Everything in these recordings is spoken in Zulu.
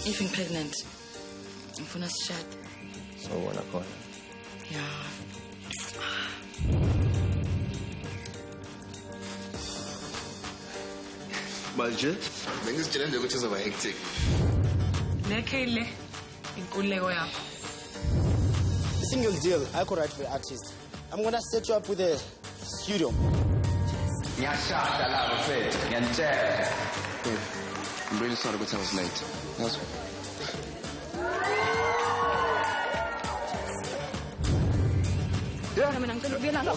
Even pregnant. Ngifuna sishade. So wona khona. Yeah. Manje bengizitshela nje ukuthi uzoba hectic. Lekhele inkululeko yakho. Single deal, I could write for the artist. I'm gonna set you up with a studio. Ngiyashada la bafethu, ngiyantshela. I'm really sorry that I was late. That's Yeah, I'm going to be another.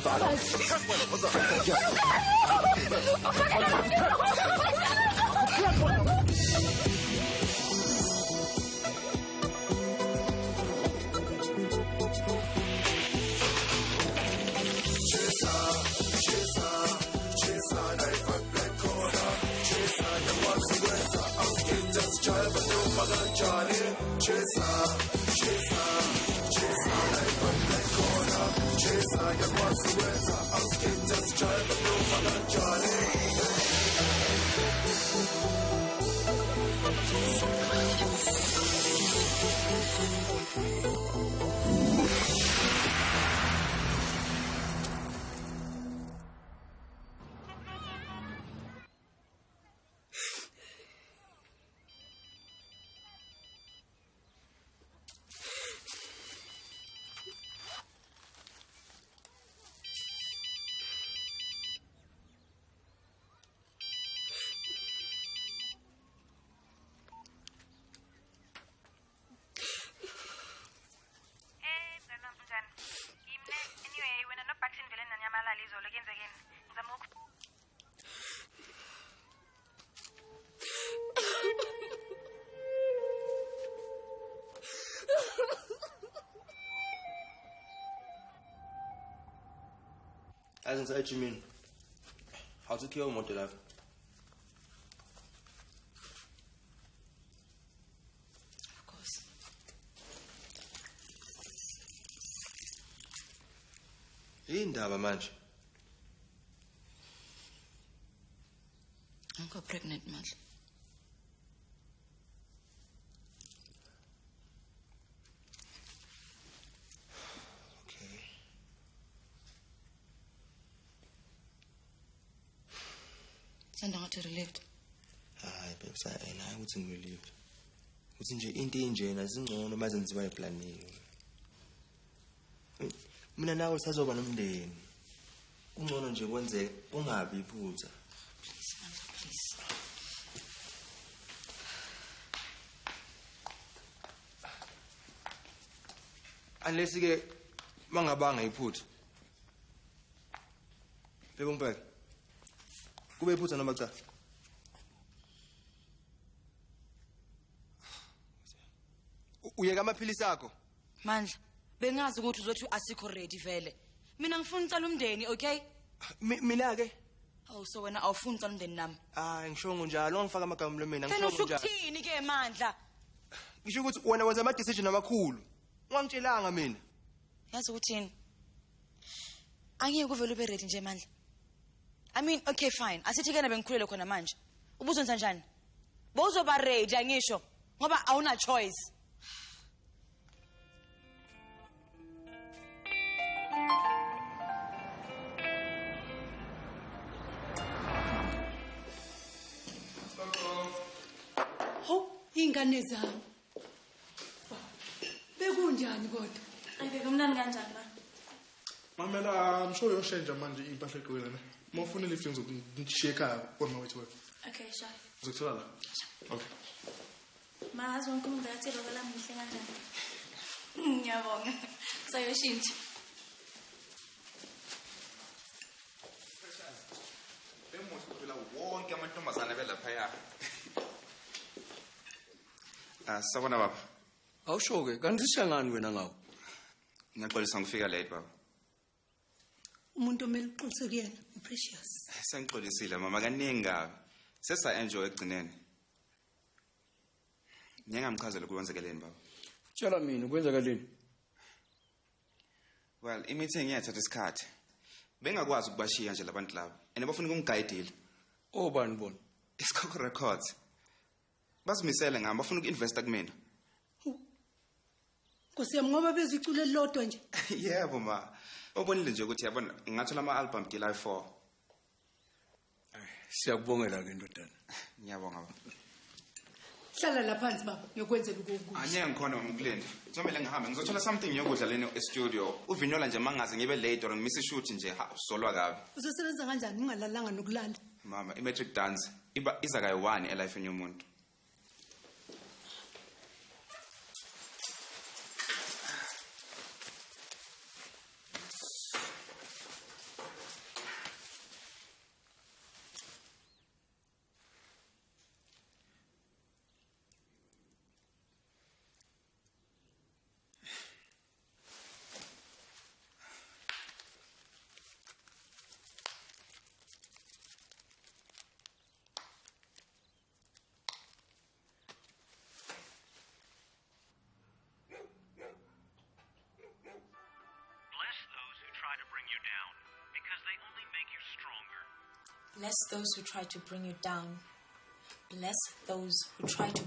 As inside you mean? How to kill motor life? Of course. Indaba manje. I'm got pregnant, man. Sanda to relieved. Hayi babes I uthi ngirelieved. Uthi nje into enjena zingcono mazenziwa eplanning. Mina nawe sazoba nomndeni. Kungcono nje kwenze ungabi iphutha. Please. Unless ke mangabanga iphutha. Bebe ngibheke. Kube iphutha noma cha? Uyeka amaphilisi akho? Mandla, bengazi ukuthi uzothi asikho ready vele. Mina ngifuna ucala umndeni, okay? Mina ke? Oh, so wena awufuni ucala umndeni nami? Hayi ngishongo njalo, ngifaka amagama emlomeni, ngishongo njalo. Phela ushukuthini ke Mandla? Ngisho ukuthi wena wenza ama decision amakhulu. Ungangitshelanga mina. Yazi ukuthini? Angeke kuvele ube ready nje Mandla. I mean, okay fine. Asithi ke na bengikhulele khona manje. Ubuzwenza kanjani? Bozoba ready angisho ngoba awuna choice. Ho, ingane zami. Bekunjani kodwa? Ayibeke umnani kanjani ma? Mamela, I'm sure uyoshenja manje impahla eqwele ne. Mawufuna lift ngizokudishiya ekhaya on my way to work. Okay, sure. Uzokuthola la. Okay. Ma, azonke umuntu ayathela okwelami ngihle kanjani? Ngiyabonga. Sayoshintsha. Bemuthi phela wonke amantombazana belapha ya. Sabona baba. Awushoke, kanti sishangani wena ngawo? Ngiyaxolisa ngifika late baba. Umuntu omele uqolise kuyena, uPrecious. Sengixolisile mama kaningi kabi. Sesa enjoy egcineni. Ngingamchazela ukwenzekeleni baba. Tshela mina ukwenzakaleni? Well, i-meeting yethatha isikhathi. Bengakwazi ukubashiya nje labantu laba. And bafuna ukungigayidile. Obani bona? Isikho records. Bazimisele ngami bafuna uku-investa kumina. Nkosi yami ngoba bezicule elilodwa nje. Yebo ma. Ubonile nje ukuthi yabona ngathola ama-album July 4. Siyakubongela ke ndodana. Ngiyabonga baba. Hlala la phansi baba ngiyokwenzela ukukho. Anye ngikhona umkuleni. Kuzomela ngihambe ngizothola something ngiyokudla leni e-studio. Uvinyola nje mangaze ngibe late or ngimisa ishoot nje solwa kabi. Uzosebenza kanjani ungalalanga nokulala? Mama, i-matric dance iza kayi-1 elifeni yomuntu. Bless those who try to bring you down. Bless those who try to...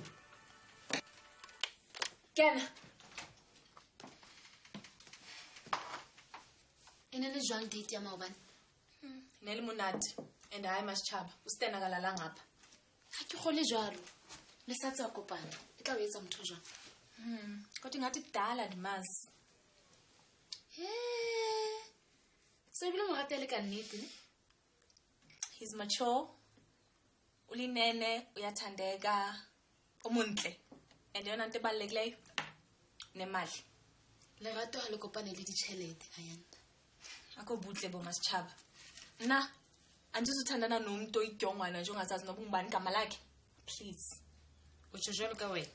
Ken! Inene jwang date ya maobane? Neli monate. And I must chaba. Ustena galala ngapha. Ha ke gole jwalo. Le sa tsa kopana. E tla o etsa motho jwang? Kodwa ngathi kudala ndimazi. So ibile mo ratele ka nnete ne? He's mature. Ulinene, uyathandeka, umuntle. And yona nto ebalulekileyo nemali. Lerato ha le kopane le ditjhelete ayanta. Akho butle bo masitshaba. Na, andizuthandana nomuntu oyidyongwana nje ongazazi noba ungubani igama lakhe. Please. Utsho jwalo ka wena?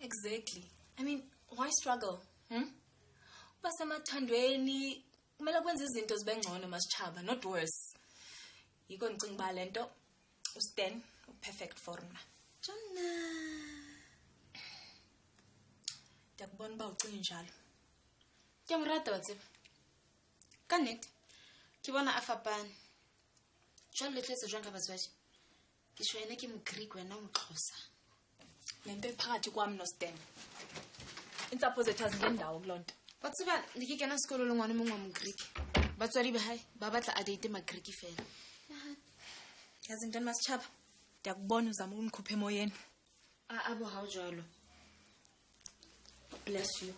Exactly. I mean, why struggle? Uba semathandweni, kumele kwenza izinto zibe ngcono masitshaba, not worse. Yiko ndicinga uba le nto uStan u-perfect for mna. Jona. Ndiyakubona uba ucinga njalo. Ke morata wa tseba. Ka nnete ke bona a fapane. Jwale le tletse jwang ka batswadi? Ke tshwa ene ke mo-Greek wena moXhosa. Le nto iphakathi kwam noStan. Intsapho zethu azingendawo kuloo nto. Wa tseba ne ke kena sekolo le ngwana mongwe wa mo-Greek. Batswadi ba hae ba batla a date ma-Greek fela. Yazi ngintoni masitshaba? Ndiyakubona uzama ukundikhupha emoyeni. Abo hao jwalo. Bless you.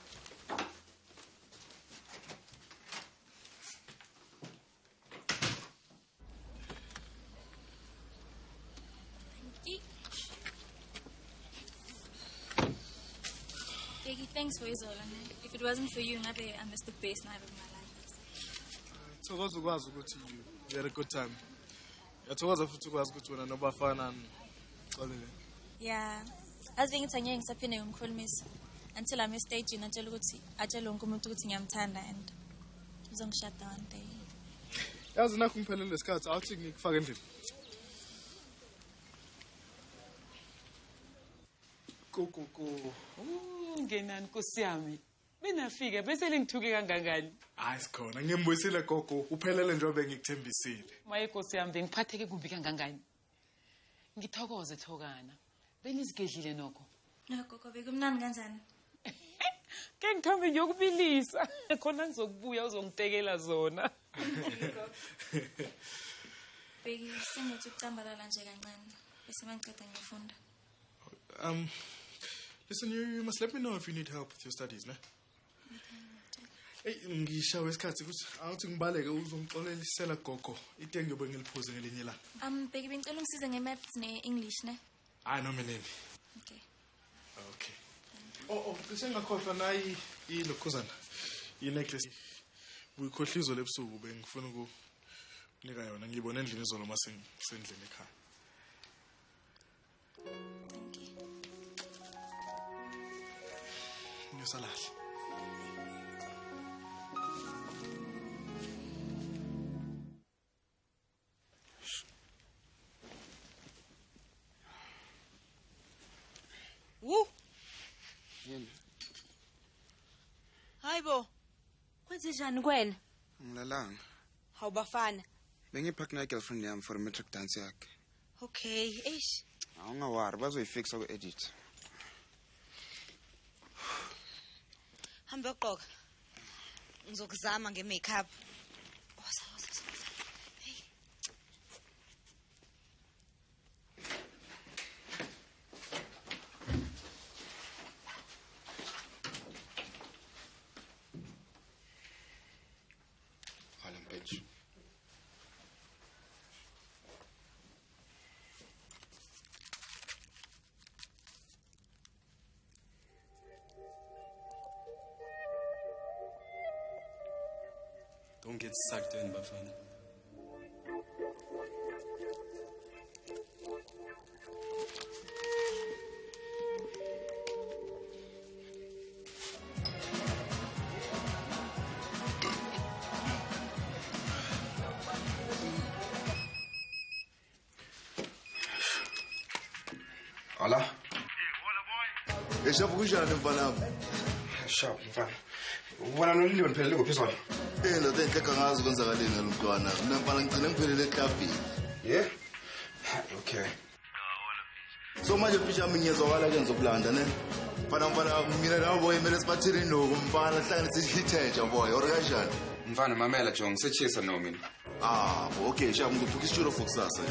Peggy, thanks for Izola. If it wasn't for you, ngabe I missed the best night of my life. Thokoza ukwazi ukuthi you had a good time. Yathokoza futhi ukwazi ukuthi wena nobafana xolile. Yeah. Azi ngithi angeke ngisaphinde ngimkhulumisa until I'm stage atshela ukuthi atshela wonke umuntu ukuthi ngiyamthanda and uzongishada one day. Yazi nakho ngiphelele lesikhathi awuthi ngikufaka endlini. Ko. Ngenani Nkosi yami. Benafika bese lengithuke kangangani? Hayi sikhona ngiyembuyisile gogo uphelele njengoba ngikuthembisile. Maye Nkosi yami bengiphatheke kubi kangangani? Ngithokoze Thokana. Benizigedlile nokho. Gogo bekumnandi kanjani? Ke ngithambe ngiyokubilisa. Khona ngizokubuya uzongitekela zona. Beki sengithi ukucambalala nje kancane bese mangiceda ngiyofunda. Listen, you must let me know if you need help with your studies, ne? Hey, ngishawe isikhathi ukuthi awuthi ngibaleke uzongixolelisela gogo ite ngiyobe ngiliphuze ngelinye la. Beki bengicela ungisize nge-maths ne-English ne? Hayi noma nini. Okay. Oh, ngishengakhohlwa nayi ilokhuzana. I-necklace. Buyikhohlizo lebusuku bengifuna ukunika yona ngiyibona endlini izolo masendlini ekhaya. Thank you. Ngiyosalahle. Woo! Hayibo. Kwenze njani kwena? Ngilalanga. Hawubafana. Bengiphakna girlfriend yami for matric dance yakhe. Okay, eish. Awungawari bazoyifixa ku-edit. Hambe uqoka. Ngizokuzama nge-makeup. Don't get sucked in, Bafana. Hola. Eshafu kunjani mfana? Sharp mfana. Wena noliliwe niphelele kuphi sona? Lo tenhleka ngazi kwenzakaleni ngalomntwana. Mina mfana ngicine ngiphelele eklabhini. Yeah. Okay. So manje pisha minyezwakala ke ngizokulanda ne. Mfana mina nawe boy kumele sibathini lokho mfana hlanganise ihithenja boy or kanjani? Mfana mamela John ngisechisa no mina. Okay, sha ngizophuka isitulo for kusasa.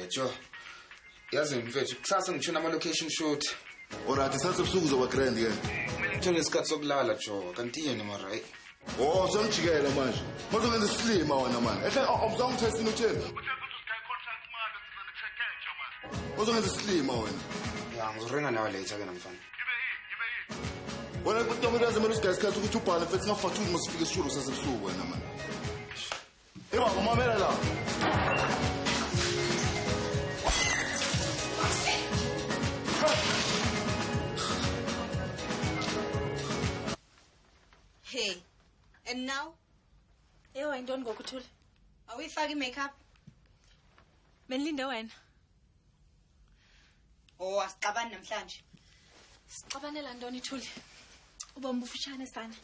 Jo. Yazi mfethu kusasa ngitshona ama location shoot. Alright, sasa ubusuku uzoba grand ke. Ngithola isikhathi sokulala Jo, kanti yini mara hey. Sengijikela manje. Mazokwenza islima wena manje. Awuzange uthesini utheni? Uzokwenza islima wena. Ya ngizorenga nawe later ke mfana. Wena kutomela zemelo sigayisikhathi ukuthi ubhale mfethu singafathi ukuthi masifike esithulo sasebusuku wena manje. Baba mamela la. Hey, and now? Eyo yintoni ngokuthula? Awuyifaki makeup? Benilinde wena. Asixabani namhlanje. Sixabanela ntoni Thuli? Uba mbufutshane sana.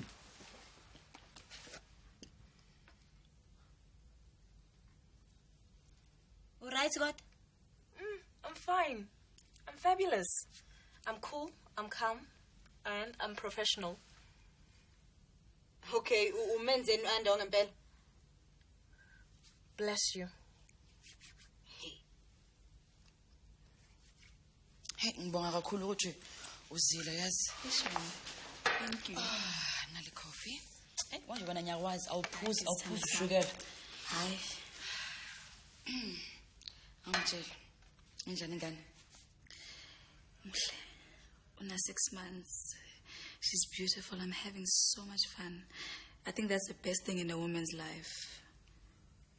Alright, God? I'm fine. I'm fabulous. I'm cool, I'm calm, and I'm professional. Okay, umenzeni u-Anda ngempela? Bless you. Hey, ngibonga kakhulu ukuthi uzile yazi. Thank you. Nale coffee. Hey, wanje wena nyakwazi awuphuzi sugar. Hayi. Angitshela. Injani ingane? Muhle. Una 6 months. She's beautiful. I'm having so much fun. I think that's the best thing in a woman's life.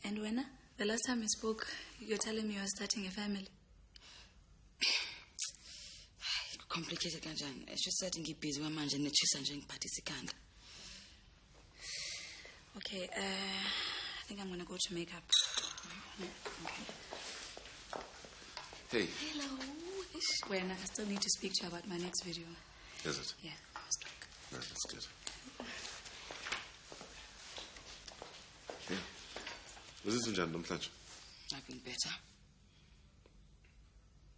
And when the last time we spoke, you're telling me you're starting a family. Complicated kanjani. She said ngibusy manje nechisa nje ngiphathisa ikhanda. Okay, I think I'm going to go to makeup. Hey. Hello. When I still need to speak to you about my next video. Is it? Yeah, I was drunk. No, that's good. Hey. Uzizwe njani namhlanje? I've been better.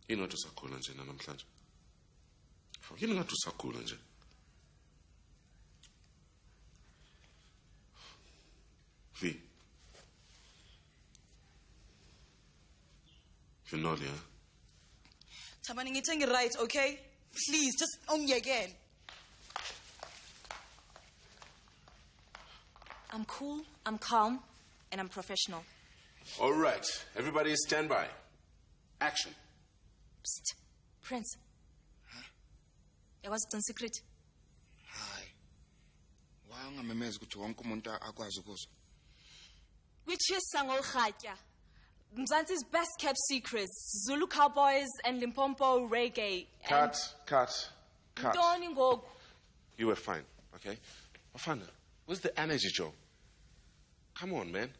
Yini wathi usakhula nje namhlanje? Yini ngathi usakhula nje? Vi. Finoli, huh? Thabani ngithe ngi-right, okay? Please, just ungiyekele. I'm cool, I'm calm, and I'm professional. All right, everybody stand by. Action. Psst. Prince. Yakwazi ugcina secret? Hayi. Why ungamemeza ukuthi wonke umuntu akwazi ukuzwa? Kwichisa ngolrhatya. Mzansi's best kept secrets. Zulu Cowboys and Limpopo Reggae. Cut. Ntoni ngoku? You were fine, okay? Bafana, where's the energy, Joe? Come on, man.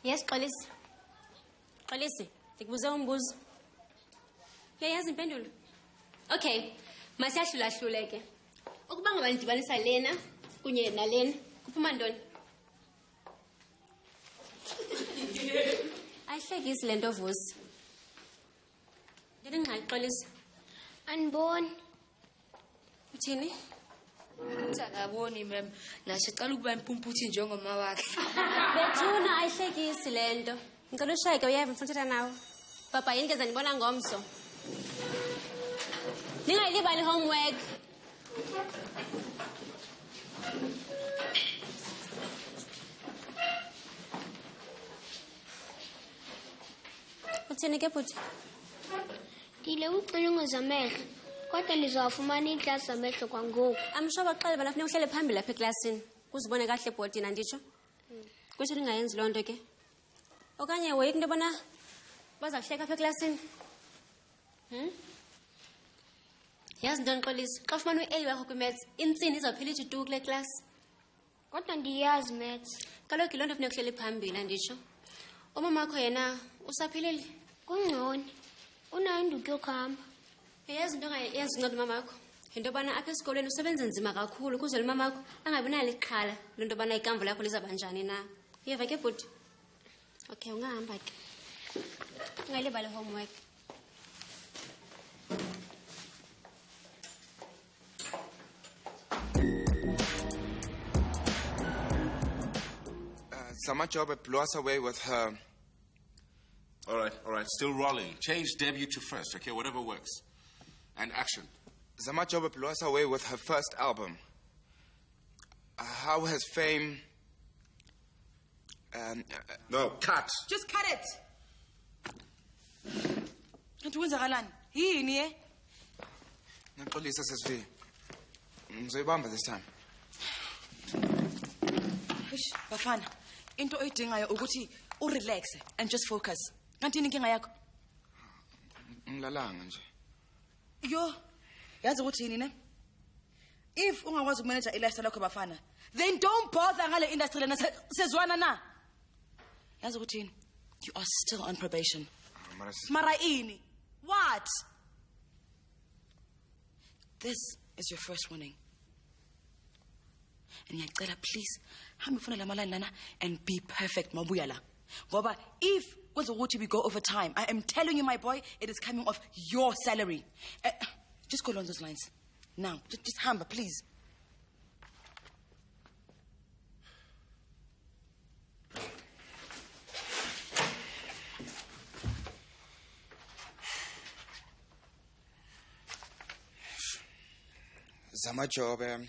Yes, Xolisi. Xolisi, ndikubuze umbuzo. Uyayazi impendulo? Okay, masiyahlulahlule ke. Ukuba ngaba ndidibanisa lena kunye nalena kuphuma ntoni ayihlekisi le nto Vusi ndinengxaki Xolisa Aniboni. uthini Akaboni mem. Nasicela ukuba impumputhi njengoma wakhe. bethuna ayihlekisi le nto ngicela ushayeke uyeva mfuna uthetha nawe papa yini ngeze ndibona ngomso ningayilibali homework uthini ke bhuti Ndile ucilungo zamehlo. Kodwa nizawufumana iklasi zamehlo kwangoku. amsho baxele bana funeka uhlele phambili lapha eklasini kuzibone kahle bhoti nanditsho kutsho ndingayenzi loo nto ke okanye woyika into yobona baza kuhleka apha eklasini yazi ntoni Xolisa xa ufumana u-A wakho kwimaths intsini izawuphela ithi tu kule klasi Kodwa ndiyazi maths. kaloku yiloo nto funeka uhleli phambili anditsho umama wakho yena usaphilile Kungcono. Unayo induku yokuhamba. yazi into ongayenza unceda umama wakho yinto yobana apha esikolweni usebenza nzima kakhulu ukuze umama wakho angabi nalo ixhala loo nto yobana ikamva lakho lizawuba njani na uyeva ke bhuti okay ungahamba ke ungayilibali homework Zamajoba blew us away with her. All right. Still rolling. Change debut to first, okay? Whatever works. And action. Zamajoba blew us away with her first album. How has fame... No, cut. Just cut it. Nti kwenzakalani? Yini eh? Ngiyaxolisa sesifi. Ngizoyibamba this time. Eish, bafana. Into oyidingayo ukuthi urelax and just focus. Ngantini inkinga yakho? Ngilalanga nje. Yo, yazi ukuthi yini ne? If ungakwazi ukumanage ilifestyle yakho bafana, then don't bother ngale industry lena sezwana na. Yazi ukuthi yini? You are still on probation. Mara ini? What? This is your first warning. And ngiyacela please hambe ufuna lamalani lana and be perfect mabuya la. Ngoba if kwenza ukuthi we go over time, I am telling you my boy, it is coming off your salary. Just go along those lines. Now, just hambe please. Zamajoba.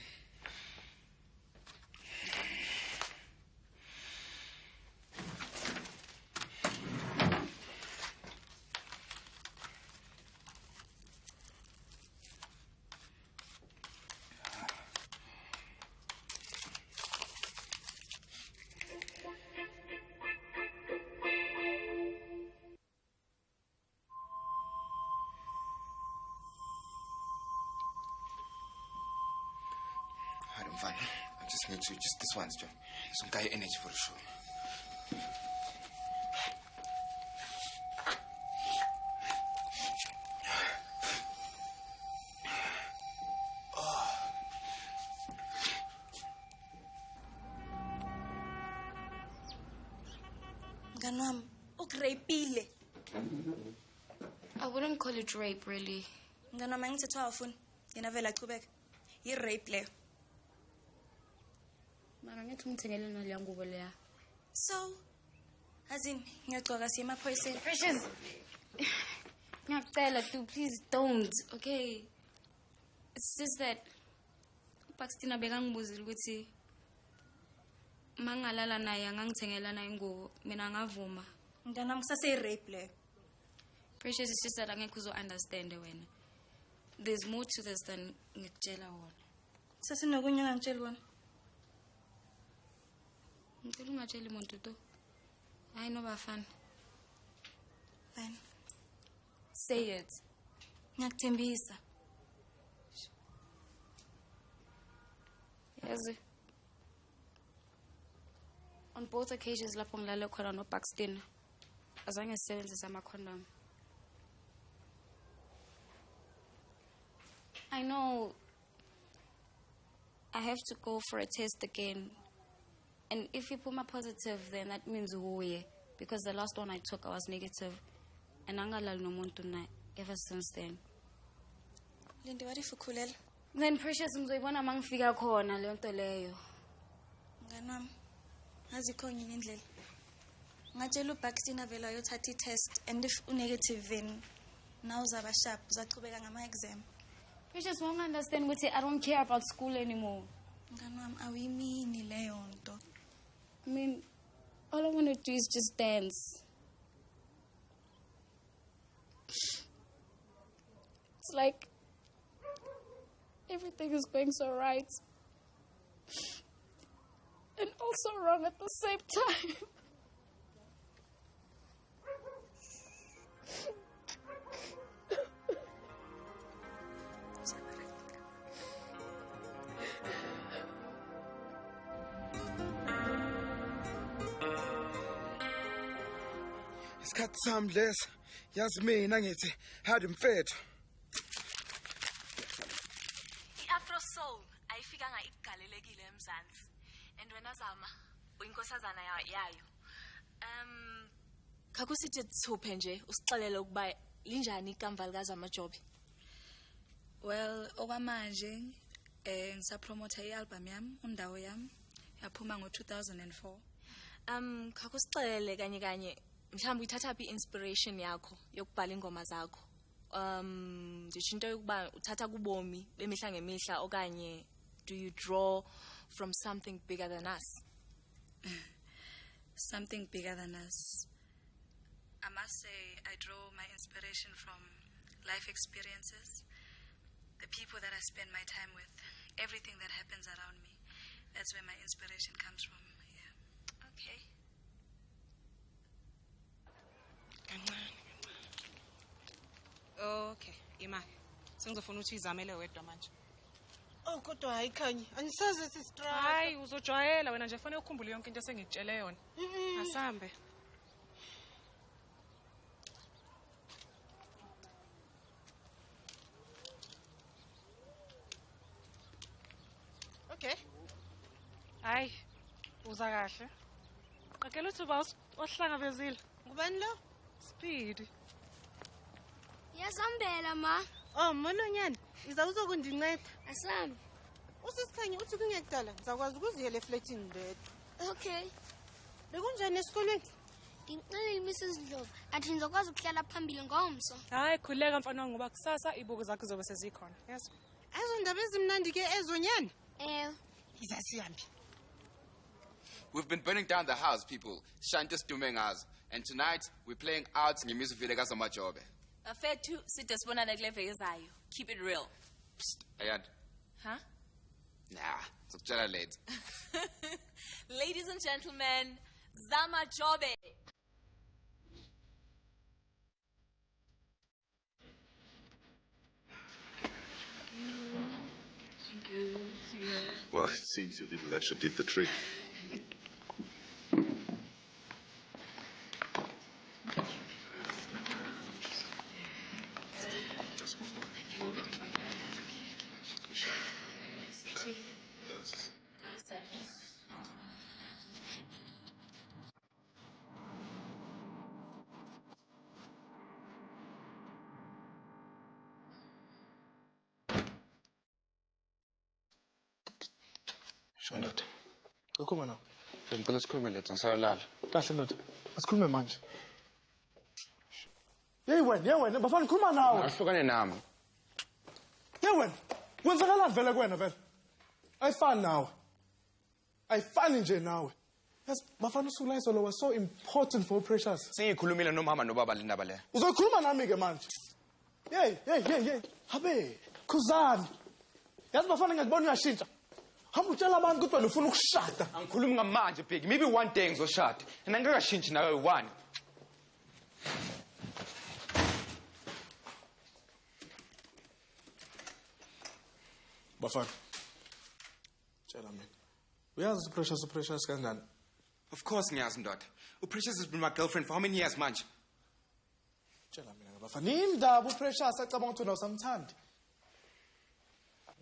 I just need to, just this once, Joe. Some guy energy for the show. Ganam, ukurapile. I wouldn't call it rape, really. Nganoma ngithethe awufuni. Yena vela achubeka. Yi-rape leyo. Mara ngithi ungithengele imali yangubo leya. So, azini ngiyagcoka siye emaphoyiseni. Precious. Ngiyacela tu, please don't, okay? It's just that uPaxtina bekangibuzile ukuthi mangalala naye angangithengela naye ingubo, mina ngavuma. Ntanami kusase-rape leyo. Precious, it's just that angeke uzo-understand wena. There's more to this than ngikutshela wona. Sasinokunye ongangitsheli wona. Ngicela ungatsheli muntu to. Hayi no bafana. Fine. Say it. Ngiyakuthembisa. Yazi. On both occasions lapho ngilale khona noPaxton azange sisebenzise ama-condom. I know I have to go for a test again. And if you put my positive, then that means uye. Because the last one I took, I was negative. And angalal no muntu na ever since then. Lindy, what if ukhulelwe? Then Precious mzoyibona mangifika khona leyo nto leyo. Ngani wami, azikho ngenye indlela. Ngatshela uBaxtina vela ayothatha i-test and if u-negative then now uzaba sharp, uzachubeka ngama-exam. Precious won't understand ukuthi I don't care about school anymore. Ngani wami, awuyimini leyo nto. I mean, all I want to do is just dance. It's like everything is going so right and also wrong at the same time. Isikhathi sami lesi yazi mina ngithi hadi mfethu. I-Afro Soul ayifikanga ikugalelekile eMzansi. And wena Zama uyinkosazana yayo. Kakusithi thuphe nje usixelele ukuba linjani ikamva likaZama Jobe. Well, okwamanje ngisapromote i-album yami, undawo yami. Yaphuma ngo-2004. Kakusixelele kanye mhlawumbe uyithatha phi inspiration yakho yokubhala ingoma zakho. Ndisho into yokuba uthatha kubomi bemihla ngemihla okanye do you draw from something bigger than us? Something bigger than us. I must say I draw my inspiration from life experiences, the people that I spend my time with, everything that happens around me. That's where my inspiration comes from. Yeah. Okay. Okay, Ima. Sengizofuna ukuthi izamele wedwa manje. Oh, kodwa hayi Khanyi, anisaze sistruggle. Hayi, uzojwayela wena nje fanele ukukhumbule yonke into esengitshele yona. Asambe. Okay. Hayi, uza kahle. Akela uthi uba ohlangabezile. Ngubani lo? Speed. Yazambela ma. Oh, Molonyana, uzokundinceda. Asambe. Usisikhanye uthi kungekudala, ngizakwazi ukuziyela eflatini ndedwa. Okay. Bekunjani esikolweni? Ngicela Mrs. Ndlovu, athi ngizokwazi ukuhlala phambili ngomso. Hayi, khuleka mfana ngoba kusasa ibuku zakho zobe sezikhona. Yes. Azondaba ezimnandi ke ezonyana? Izasihambi. We've been burning down the house, people. Shantis Dumengas. And tonight, we're playing out in music video kaZama Jobe. Afethu side sibonana kule veki ezayo. Keep it real. Psst, Ayad. Huh? Nah, sokutshela late. Ladies and gentlemen, Zama Jobe. Well, it seems you didn't actually did the trick. Shondoda. Ukhuluma nawe. Ngicela sikhulume lethu ngisayolala. Kahle ndoda. Asikhulume manje. Hey wena, bafana khuluma nawe. Ahlukane nami. Hey wena, kwenzakalani vele kuwena vele? Ayifani nawe. Ayifani nje nawe. Yes, bafana usuku layizolo was so important for Precious. Sengikhulumile nomama nobaba le ndaba le. Uzokhuluma nami ke manje. Hey. Habe, khuzani. Yazi bafana ngiyakubona uyashintsha. Hamba utshela abantu ukuthi wena ufuna ukushada. Angikhulumi ngamanje big. Maybe one day ngizoshada. And angikashintshi nawe one. Bafana. Tshela mina. Uyazi uPrecious kanjani? Of course ngiyazi ndoda. Precious has been my girlfriend for how many years manje? Tshela mina bafana. Indaba uPrecious acabanga ukuthi usamthandi.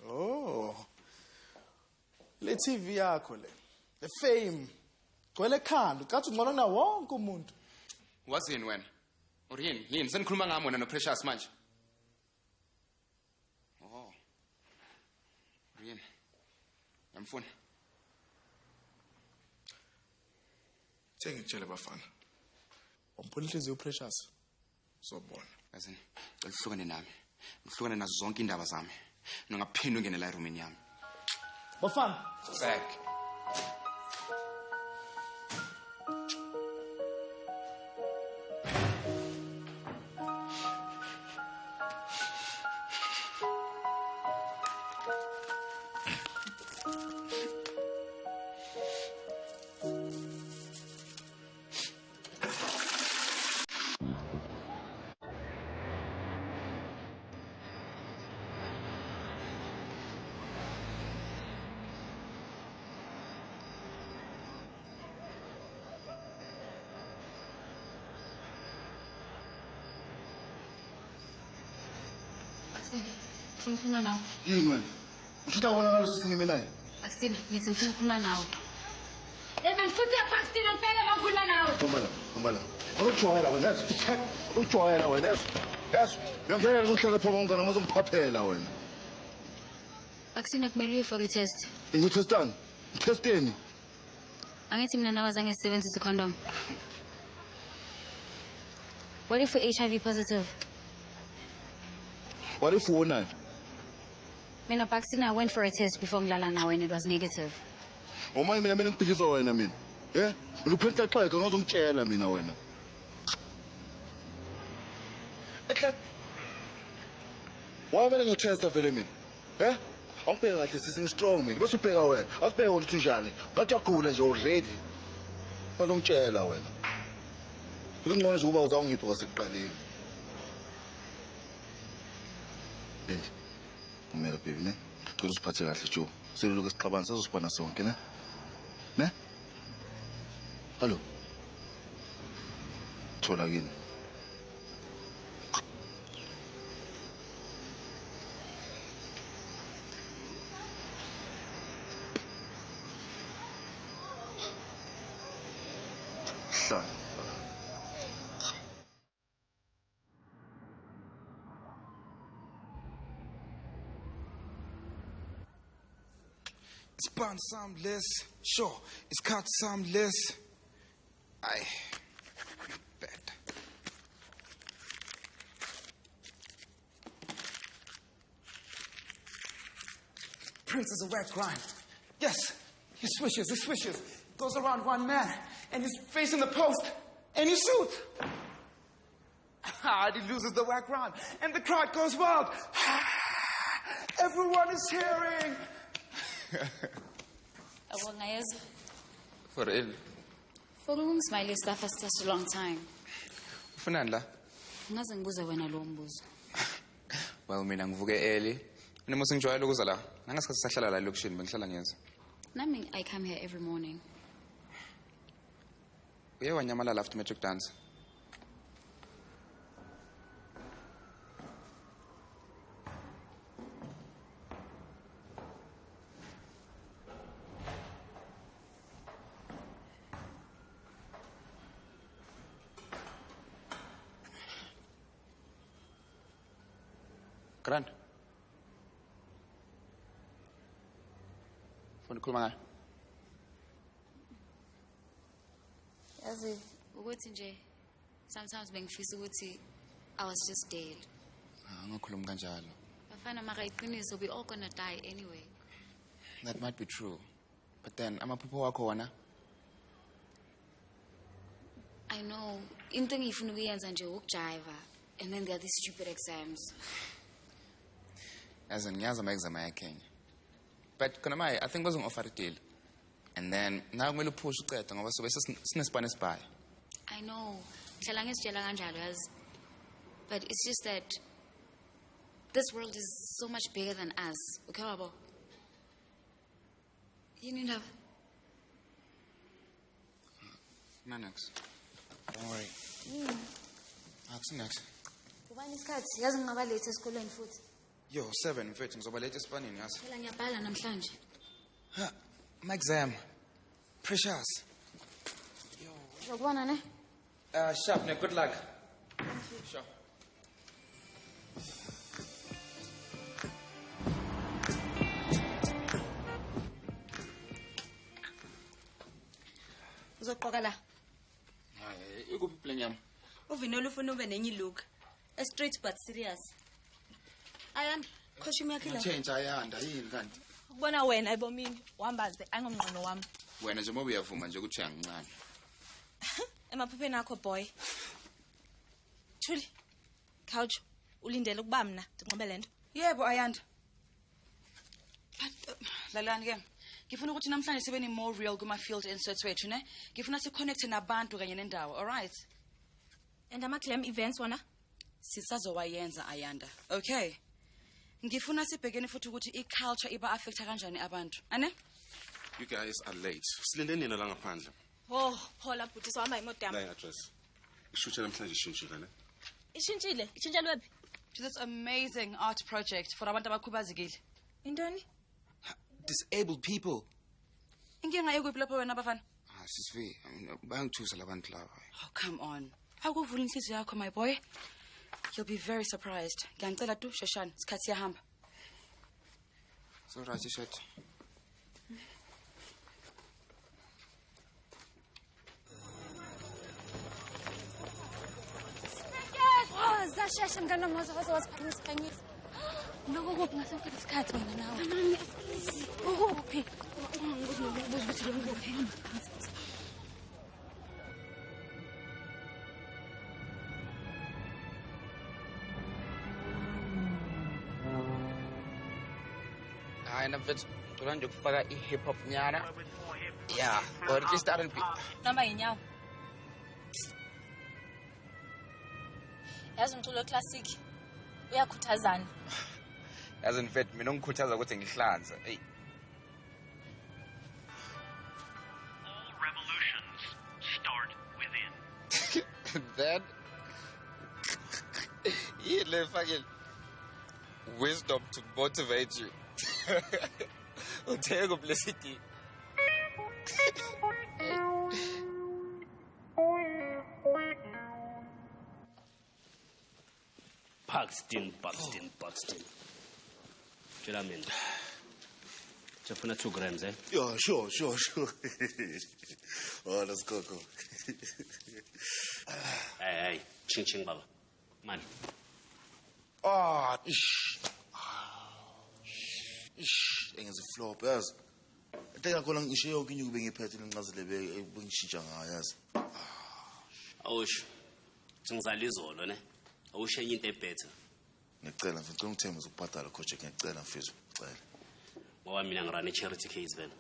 Oh. Le TV yakho le. The fame. Gcwele ekhanda, ucathi ungcono na wonke umuntu. Wazini wena? Or yini senikhuluma ngami wena noPrecious manje? Oh. Yini? Yamfuna. Ngitshele bafana. Wamphola inhliziyo uPrecious. Sobona. Yazini, ngilihlukane nami. Ngihlukane nazo zonke indaba zami. Ningaphinda ungene la roomini yami. Bafana. Back. Ngifuna nawe. Yini wena? Usitha wona ngalo singime naye. Baxtina, ngifuna nawe. Futhi Baxtina phela ngifuna nawe. Kumbala. Awujwayela wena. Awujwayela wena. Yes. Ngiyangena ngohlala phambi kwangana ngizomuphaphela wena. Baxtina kumele uye for i-test. Ngitestani? Testeni. Angithi mina nawe azange sisebenzise condom. What if we're HIV positive? What if wona? Mina Baxtina, I went for a test before ngilala nawe and it was negative. Uma mina ngiphikisa wena mina. Eh? Ngiphetha xheka ngazomtshela mina wena. Ekla. Wabele ngitesta vele mina. Eh? Awubheka kahle sisi strong mina. Bese ubheka wena. Asibheka ukuthi njani. Ngathi yakhula nje already. Ngazomtshela wena. Ngingcono nje uba uzawungipha kwasekuqaleni. Kumele baby ne. Ngicela usiphathe kahle Joe. Seluloko esixabana sazosibana sonke ne? Ne? Hallo. Thola yini? Hlala. It's bound some less. Sure, it's cut some less. Aye. Bad. Prince is a wet crime. Yes, he swishes. Goes around one man, and he's facing the post, and he shoots. He loses the whack round, and the crowd goes wild. Everyone is cheering. For real. For smiley stuff for such a long time. Ufunani la? Ngaze ngibuza wena lo mbuzo. Well mina ngivuke early. Noma sengijwayele ukuza la. Nangasikhathi sahlala la elokushini bengihlala ngenza. Nami I come here every morning. Uye wanyamalala after matric dance. Grand. Funa ukukhuluma ngayo. Yazi ukuthi nje sometimes bengifisa ukuthi I was just dead. Angakhulumi kanjalo. Bafana maka iqiniso we all gonna die anyway. That might be true. But then amaphupho wakho wona. I know into engifuna ukuyenza nje ukujiva and then there are these stupid exams. As in ngiyazi ama-exam ayakhenya. But khona maye I think bazongi-offer i-deal. And then nawe kumele uphushe uqeda ngoba sobe sinesipane esibhayi. I know. Ngihlala ngisitshela kanjalo yazi. But it's just that this world is so much bigger than us. Okay, babo? Yini ndaba? Nanex. Don't worry. Akusinex. Ubani isikhathi yazi ngingaba late esikoleni futhi. Yo, 7 mfethu ngizoba late esipanini yazi. Phela ngiyabhala namhlanje. Ha, My exam. Precious. Zokubona ne? Sharp, ne? Good luck. Sure. Uzoqoka la. Hayi, ikuphi plan yami? Uvinolo ufuna ube nenye look. A straight but serious. Ayanda, costume yakhe la. Change ayanda yini kanti? Ukubona wena ebomini uhambaze ayingomnqono wami. Wena nje mobe uyavuma nje ukuthi uyangincane. Emaphupheni akho boy. Thuli. Couch ulindele ukuba mina ndinqobe lento. Yebo Ayanda. But lalani ke. Ngifuna ukuthi namhlanje sibe ni more real kuma field inserts wethu ne. Ngifuna si connect nabantu kanye nendawo, all right? And ama claim events wona sisazowayenza Ayanda. Okay. Ngifuna sibhekene futhi ukuthi iculture iba affecta kanjani abantu. Ane? You guys are late. Silinde nina la ngaphandle. Oh, Paula buthi sawama imoto yami. La address. Ishuthe namhlanje ishintshile ne? Ishintshile? Ishintshile wephi? To this amazing art project for abantu abakhubazekile. Intoni? Disabled people. Inkinga ekuphi lapho wena bafana? Sisifi, bayangithusa labantu laba. Oh, come on. Akuvula inhliziyo yakho my boy. You'll be very surprised. Ngiyacela tu Shoshana, isikhathi siyahamba. So right, shot. Zashesha mngani wami waziphakama isikhanyisa. Lokho kuphi ngasenke isikhathi mina nawe. Mami, ukuphi? Ngibuza ukuthi lo kuphi. Hayi nafethu ngicela nje ukufaka i-hip hop nyana. Yeah, or at least R&B. Namba yinyawo. Yazi umculo classic uyakhuthazana. Yazi mfethu mina ungikhuthaza ukuthi ngihlanze. Hey. All revolutions start within. Then yile fucking wisdom to motivate you. Uthenga blessed. Paxton. Tshela mina. Jafuna 2 grams, eh? Yeah, sure. Oh, let's go. Hey, ching baba. Man. Engenze flop yazi. Eteka khona ngishiye yonke inyuku bengiphethe lencazelo bengishintsha ngayo yazi. Awusho. Singizala izolo ne. Awushenye into ebetter. Ngicela mfethu ngithemba ukubhadala coach ngiyacela mfethu ngicela. Ngoba mina ngirana charity case vele.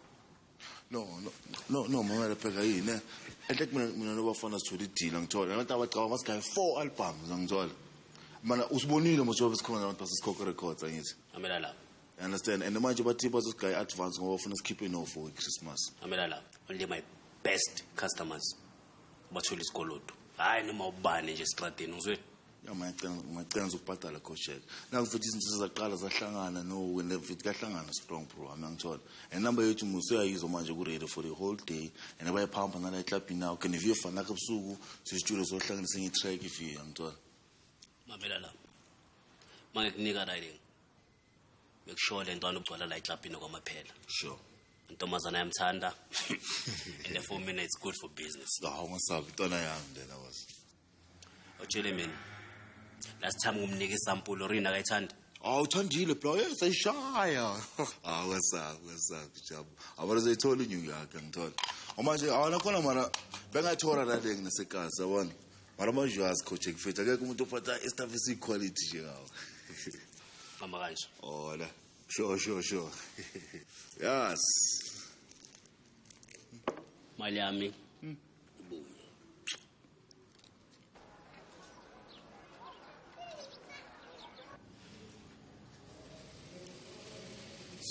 No, mama lepheka yini. Enhle mina nobafana sithola ideal ngithola. Abantu abacaba masigaye 4 albums ngithola. Mana usibonile mojobe sikhona abantu basikhokha records angithi. Amela la. You understand? And manje bathi bazosigaya advance ngoba ufuna sikhiphe no for Christmas. Amela la. Only my best customers. Bathula isikolodo. Hayi noma ubani nje strateni uzwe. Ya ngicela ukubhadala coach. Na mfethu izinto zaqala zahlangana no when mfethu kahlangana strong bro ngithola. And number yethu musuyayizwa manje ku ready for the whole day and abayaphampa nala club now can if you fana kabusuku sisitulo sohlanganisa enye track if you ngithola. Mamela la. Manje kunika riding. Bekusho le ntwana ugcwala la eclubini kwamaphela. Sure. Intombazana yamthanda. And the 4 minutes good for business. Hawu masabi ntwana yami then I was. Otshele mina. Last time ngumnika isample Rina akayithanda. Uthandile bro. Yes, ayishaya. What's up? Jabu. Abona zayithola inyuku yakhe ngithola. Manje awona khona mara bengathola riding nesekasa yabona. Mara manje yazi coach ngifetha akekho umuntu ophatha istaff equality nje ngawo. Mama kanje. Oh la. Sure. Yes. Mali yami.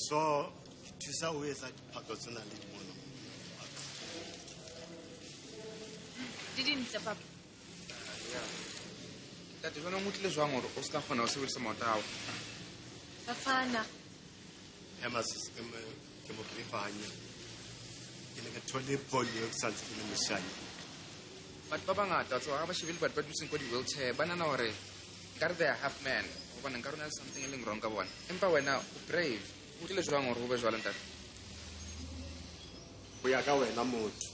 So, thusa o etsa diphato tsena le dimono. Didn't papa. Tati bona mutle jwang hore o ska kgona ho sebedisa maoto ao. Bafana. Ema sis ke mo prefanya. ke ngathola ibhondi yokusanzibile mshana. But ba bangata so ha ba shebile batho ba duseng ko di wheelchair ba nana hore kare they are half man go bona nka rona something e leng wrong ka bona empa wena o brave o tlile jwang hore o be jwalo ntate Go ya ka wena motho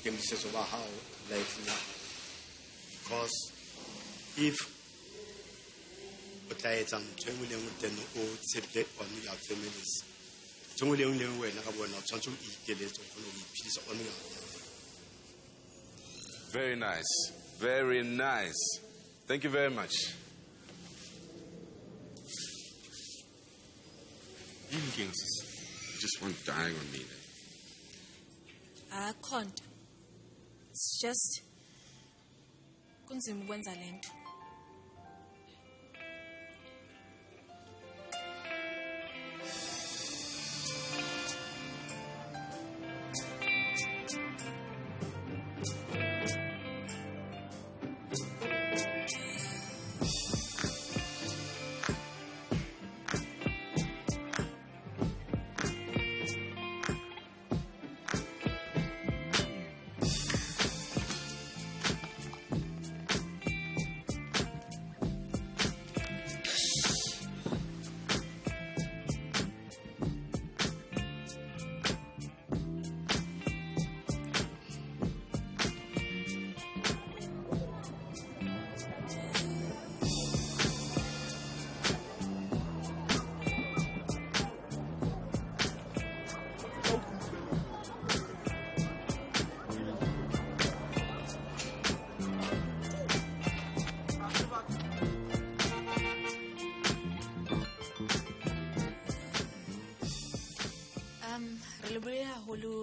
ke mseso ba hao life na. Because if o tla etsa ntho e moleng o teng o tshepile on your families. Tshongwe le nngwe wena ka bona o tshwantse o ikeletsa go no iphidisa on your. Very nice. Very nice. Thank you very much. You just want dying on me. I can't. It's just kunzima ukwenza lento.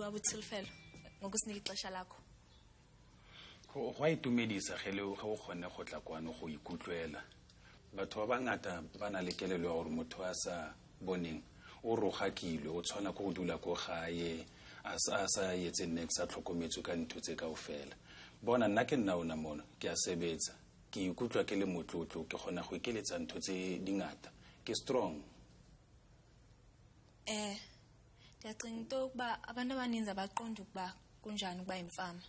Abutselfelo ngokusinika ixesha lakho. Go itumedisa gele o gone go tla kwano go ikutlwela. Batho ba bangata ba na le kelelo gore motho a sa boneng o rogakilwe o tshwana go dula go gae a sa yetse next a tlhokometse ka ntho tse kaofela. Bona nna ke nna ona mona ke a sebetsa ke ikutlwa ke le motlotlo ke gona go ikeletsa ntho tse dingata ke strong. Ndiyacinga into ukuba abantu abaninzi abaqonda ukuba kunjani ukuba imfama.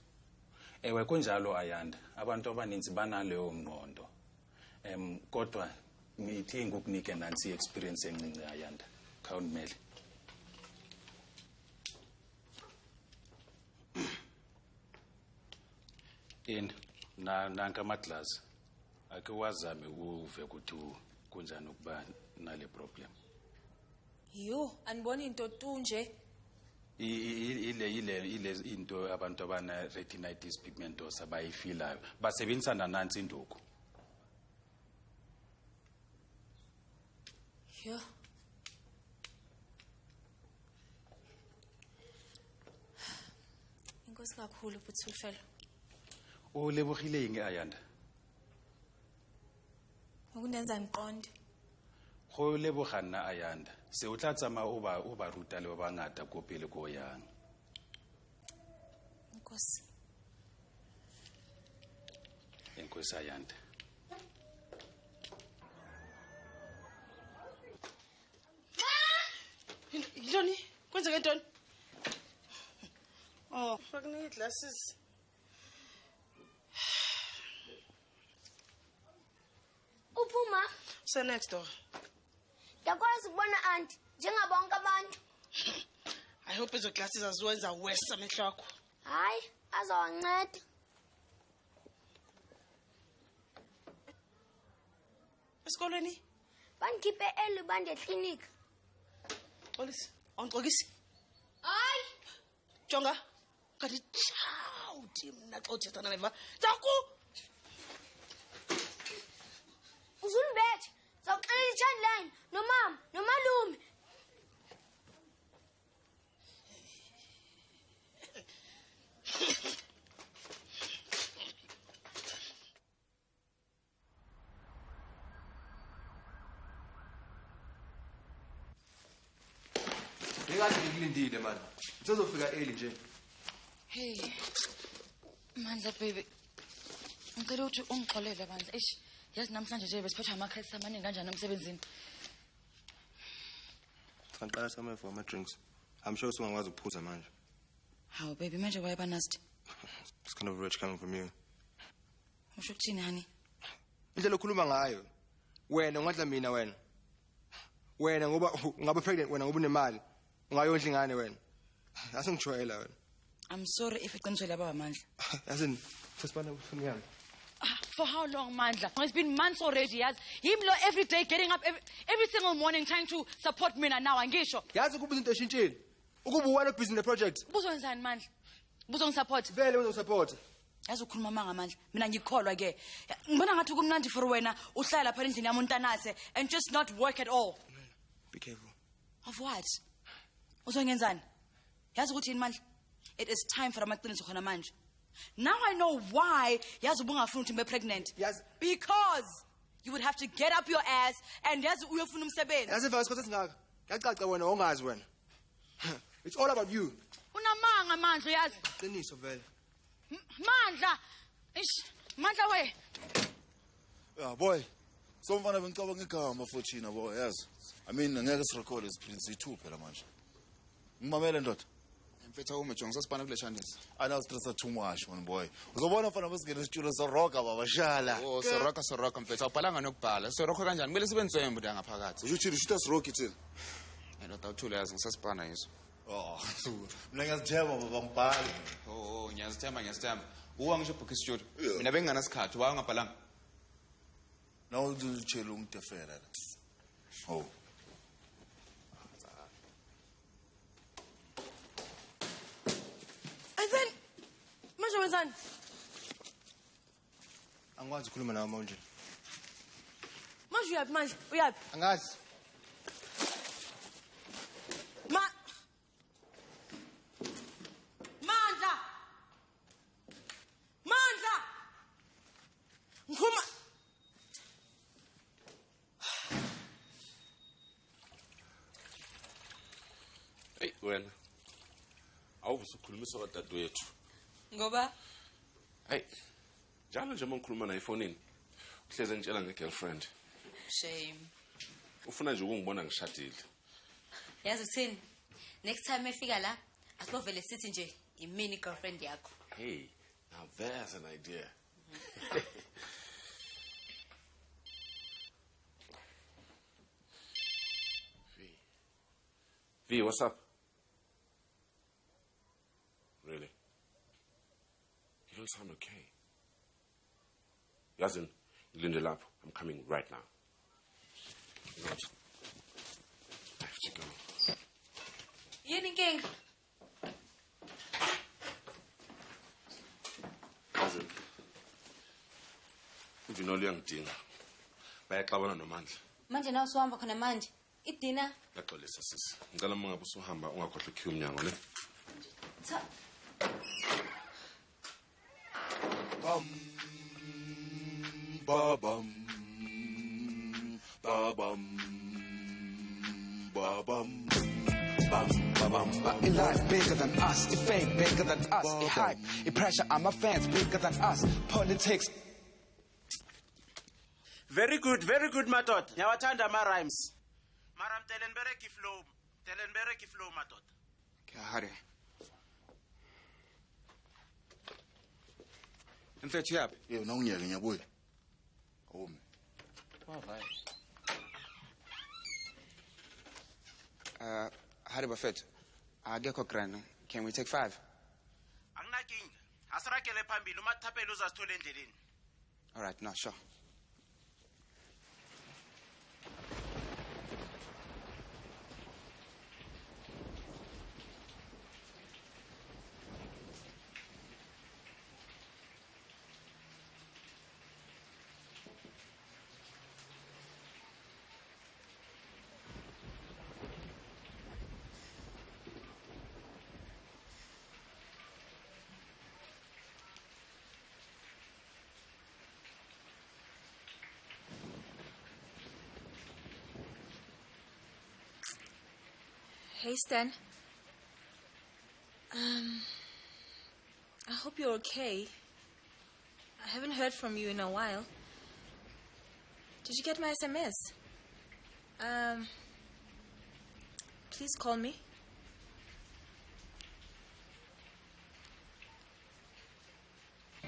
Ewe kunjalo Ayanda abantu abaninzi banaleyo ngqondo. Kodwa ngithi ngokunike nansi experience encinci Ayanda. Khawumele. Nanka amatlazi ake wazame uve ukuthi kunjani ukuba nale problem. Yo, anibona into tu nje. Ile into abantu abana retinitis pigmentosa bayifilayo basebenzisana nansi induku. Yo. Inkosi kakhulu Butselfelo. Ulebogile yini Ayanda? Ukundenza ngiqonde. Go lebogana Ayanda. Se o tla tsama o ba ruta le ba bangata go pele go yang. Nkosi. Enkosi Ayanda. Yintoni? Kwenzeke ntoni? Oh, fakunika glasses. Uphuma? So next door. Yakwazi ukubona auntie njengabonke abantu. I hope ezo glasses aziwenza worse amehlo akho. Hayi, azawanceda. Esikolweni? Bangikhiphe early bande clinic. Xolisi, awungixokisi? Hayi. Jonga. Kanti chawuthi mina xa uthethana neva. Zaku. Uzulibethe. Zawuxelela i-chandline nomama nomalume. Ngikade ngikulindile man. Ngizofika early nje. Hey. Mandla baby. Ngicela ukuthi ungixolele bandla. Eish, yazi namhlanje nje besiphathwa amakhasi amaningi kanjani emsebenzini. Sangiqala some for ama drinks. I'm sure usungakwazi ukuphuza manje. How, baby, manje why banast? It's kind of rich coming from you. Usho kuthini, honey? Indlela okhuluma ngayo. Wena ungadla mina wena. Wena ngoba ungabe pregnant wena ngoba unemali. Ungayondla ingane wena. Asingijwayela wena. I'm sorry if iqiniso laba amandla. Yazi sesibana ufuni yami. For how long, Mandla? It's been months already, yes. Him lo every day getting up every single morning trying to support me now angisho. Yazi kuba izinto eshintshile. Ukuba wena busy ne project. Buzongizani Mandla? Buzongisupport. Vele uzosupport. Yazi ukhuluma manga Mandla. Mina ngikholwa ke. Ngibona ngathi kumnandi for wena uhlala lapha endlini yami untanase and just not work at all. Be careful. Of what? Uzongenzani? Yazi ukuthi yini Mandla? It is time for amaqiniso khona manje. Now I know why yazi ubungafuna ukuthi ngibe pregnant. Yes. Because you would have to get up your ass and yazi uyofuna umsebenzi. Yazi mfana isikhathi singaka. Yacaca wena ongazi wena. It's all about you. Unamanga Mandla yazi. Qiniso vele. Mandla. Ish, Mandla we. Yeah, boy. So mfana bengicabanga igama futhi na boy, yazi. I mean ngeke sirecord as Prince 2 phela manje. Ngimamele ndoda. Mfethu umejonga sasibana kule channels. I know stress too much man boy. Uzobona mfana besingena isitulo sorocka baba shala. Oh, sorocka mfethu awubhalanga nokubhala. Sorocka kanjani? Kumele sibe ntswembu la ngaphakathi. Usho shoot us rocky thina. Ndoda uthule yazi ngisasibana yizo. Oh, mina ngiyazithemba baba ngibhale. Oh, ngiyazithemba. Uwa ngisho book studio. Mina benginganasikhathi, wa ungabhalanga. Now uzitshela ungitefela. Oh. And then manje wenzani? Angikwazi ukukhuluma nawe manje. Manje uyaphi manje? Uyaphi? Angazi. Mandla! Ngikhuluma. Hey wena. Awubusukhulumisa kadadewethu. Ngoba Hey. Njalo nje mangikhuluma naye efonini. Uhleze ngitshela ngegirlfriend. shame. Ufuna nje ukungibona ngishadile. Yazi uthini? Next time efika la, asibovele sithi nje imini girlfriend yakho. Hey, now there's an idea. V, what's up? Really? You don't sound okay. Yazin, Linda Lap, I'm coming right now. Not. I have to go. Yini inkinga? Yazin, uvinoli uyangidinga. Bayaxabana noMandla. Manje nawe usuhamba khona manje. Idina. Yaxolisa sisi. Ngicela uma ngabe usuhamba ungakhohlwa ukhiya umnyango ne. Babam, In life bigger than us, in fame bigger than us, in hype, in pressure, I'm a fans bigger than us, politics. Very good, madoda. Ngiyawathanda ama-rhymes. Mara mtelenbereki flow, madoda. Kehare. Mfethu yapi? Yebo nawungiyeke ngiyabuya. Awumi. Hari bafethu. Akekho grand. Can we take 5? Anginakinga. Asiragele phambili umathapeli uzasithola endleleni. All right, no, sure. Hey, Stan. I hope you're okay. I haven't heard from you in a while. Did you get my SMS? Please call me.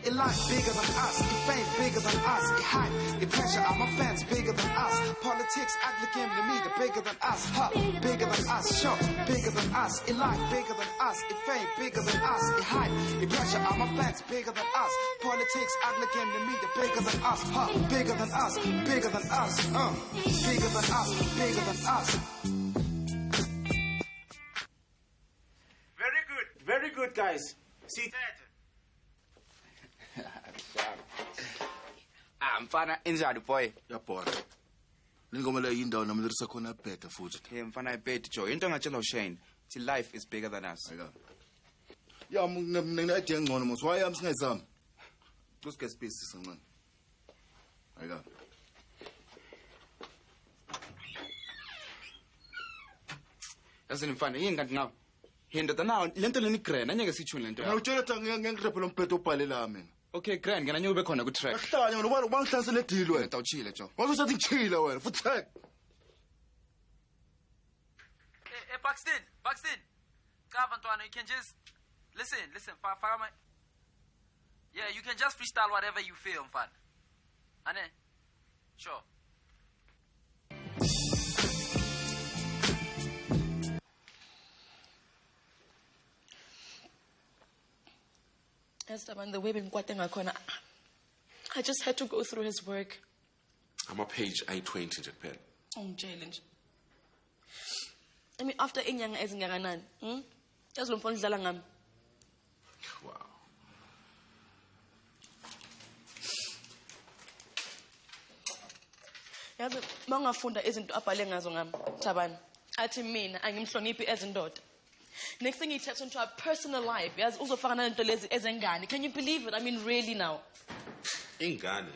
It life bigger than us, it fame bigger than us, it hype, it pressure on my fans bigger than us. Politics, ugly game to me, the bigger than us, huh? Bigger than us, sure, bigger than us. It life bigger than us, it fame bigger than us, it hype, it pressure on my fans bigger than us. Politics, ugly game to me, the bigger than us, huh? Bigger than us, bigger than us, bigger than us, bigger than us. Very good, guys. See that? Mfana injani boy? Yabona. Ningoma le yindawo nami lirisa khona better futhi. Mfana ibet Joe. Into ngatshela uShane. Till life is bigger than us. Ya mina idea ngcono mos. Why am singayizami? Kusike space sancane. Ayika. Yazini mfana yini kanti ngawe? Hinda nawo lento leni grand anyeke sithule lento yakho. Ngitshela ukuthi ngengirephe lo mbhedo ubhalela mina. Okay grand ngena nyeke ube khona ku track. Ahlanya wena ubani ubangihlasela deal wena. Utawuchile Joe. Wazothi ngichila wena futhi track. Hey Buxton. Kava ntwana, you can just listen, faka my. Yeah, you can just freestyle whatever you feel, mfana. Ane? Sure. Esteban, the way I just had to go through his work. I'm on page 820, Japan. Oh, Jalen. I mean, after inyanga ezingakanani, yazi lo mfana udlala ngami. Wow. Yazi mangafunda izinto abhale ngazo ngami, Thabani. Athi mina angimhloniphi ezindoda. Next thing he taps into our personal life. Yazi uzofaka nalento lezi ezengane. Can you believe it? I mean, really now. Ingane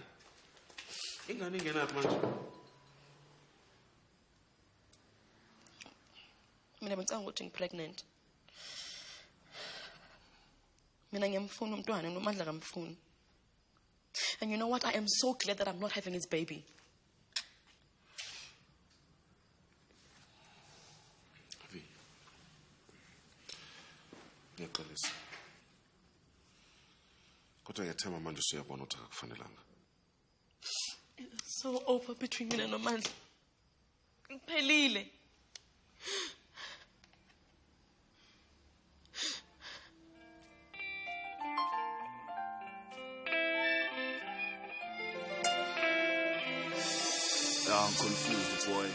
ingenaphi manje? Mina bengicanga ukuthi ngipregnant. Mina ngiyamfuna umntwana noMandla kamfuni. And you know what? I am so glad that I'm not having his baby. Ngiyaxolisa. Kodwa ngiyathemba manje usuyabona ukuthi akufanelanga. It's so over between me and noMandla. Ngiphelile. I'm confused, boy.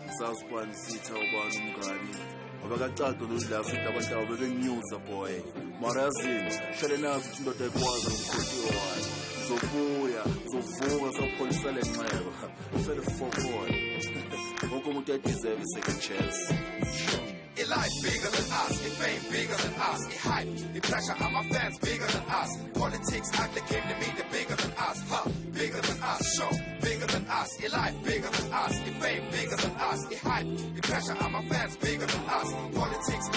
Ngisazibani sitha ubani umngani. Ngoba kacado lodla futhi abantu abebenyuza boy. Mara yazini, shele nazi ukuthi indoda ekwazi umkhosi wayo. Zobuya, zovuka sopholisa lenxeba. Ufele for boy. Wonke umuntu uyadeserve second chance. It life bigger than us, it fame bigger than us, it hype, it pressure on my fans bigger than us. Politics, ugly came to me, they're bigger than us, huh? Bigger than us, show, bigger than us. It life bigger than us, it fame bigger than us, it hype, it pressure on my fans bigger than us. Politics,